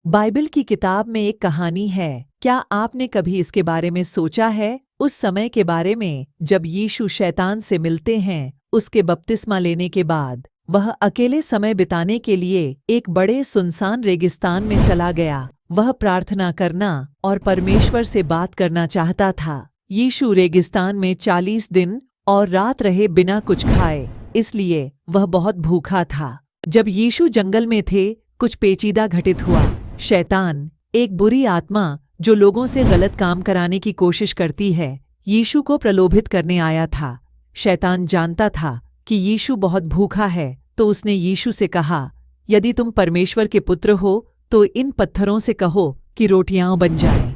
Bible की किताब में एक कहानी है। क्या आपने कभी इसके बारे में सोचा है? उस समय के बारे में जब यीशु शैतान से मिलते हैं। उसके बपतिस्मा लेने के बाद वह अकेले समय बिताने के लिए एक बड़े सुनसान रेगिस्तान में चला गया। वह प्रार्थना करना और परमेश्वर से बात करना चाहता था। यीशु रेगिस्तान में 40 दिन और रात रहे बिना कुछ खाए, इसलिए वह बहुत भूखा था। जब यीशु जंगल में थे, कुछ पेचीदा घटित हुआ। शैतान, एक बुरी आत्मा जो लोगों से गलत काम कराने की कोशिश करती है, यीशु को प्रलोभित करने आया था। शैतान जानता था कि यीशु बहुत भूखा है, तो उसने यीशु से कहा, यदि तुम परमेश्वर के पुत्र हो तो इन पत्थरों से कहो कि रोटियां बन जाएं।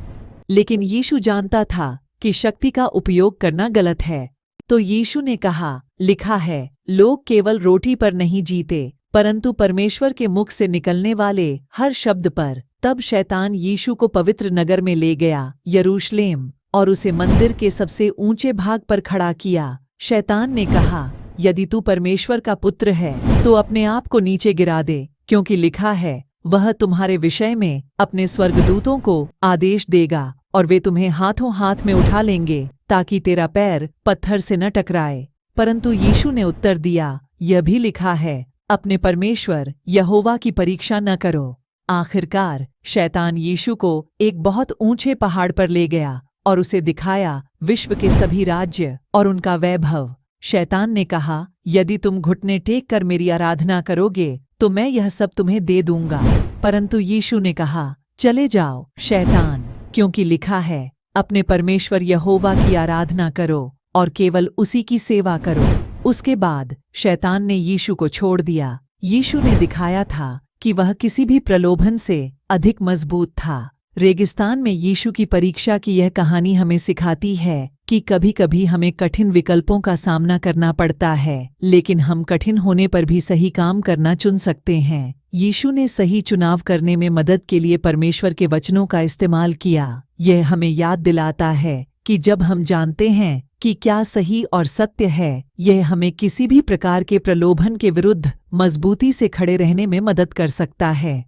लेकिन यीशु जानता था कि शक्ति का उपयोग करना गलत है। तो यीशु ने कहा, लिखा है, लोग केवल रोटी पर नहीं जीते परंतु परमेश्वर के मुख से निकलने वाले हर शब्द पर। तब शैतान यीशु को पवित्र नगर में ले गया, यरूशलेम, और उसे मंदिर के सबसे ऊंचे भाग पर खड़ा किया। शैतान ने कहा, यदि तू परमेश्वर का पुत्र है तो अपने आप को नीचे गिरा दे, क्योंकि लिखा है, वह तुम्हारे विषय में अपने स्वर्गदूतों को आदेश देगा और वे तुम्हें हाथों हाथ में उठा लेंगे ताकि तेरा पैर पत्थर से न टकराए। परंतु यीशु ने उत्तर दिया, यह भी लिखा है, अपने परमेश्वर यहोवा की परीक्षा न करो। आखिरकार शैतान यीशु को एक बहुत ऊंचे पहाड़ पर ले गया और उसे दिखाया विश्व के सभी राज्य और उनका वैभव। शैतान ने कहा, यदि तुम घुटने टेक कर मेरी आराधना करोगे तो मैं यह सब तुम्हें दे दूंगा। परंतु यीशु ने कहा, चले जाओ शैतान, क्योंकि लिखा है, अपने परमेश्वर यहोवा की आराधना करो और केवल उसी की सेवा करो। उसके बाद शैतान ने यीशु को छोड़ दिया। यीशु ने दिखाया था कि वह किसी भी प्रलोभन से अधिक मजबूत था। रेगिस्तान में यीशु की परीक्षा की यह कहानी हमें सिखाती है कि कभी-कभी हमें कठिन विकल्पों का सामना करना पड़ता है, लेकिन हम कठिन होने पर भी सही काम करना चुन सकते हैं। यीशु ने सही चुनाव करने में मदद के लिए परमेश्वर के वचनों का इस्तेमाल किया। यह हमें याद दिलाता है कि जब हम जानते हैं कि क्या सही और सत्य है, यह हमें किसी भी प्रकार के प्रलोभन के विरुद्ध मजबूती से खड़े रहने में मदद कर सकता है।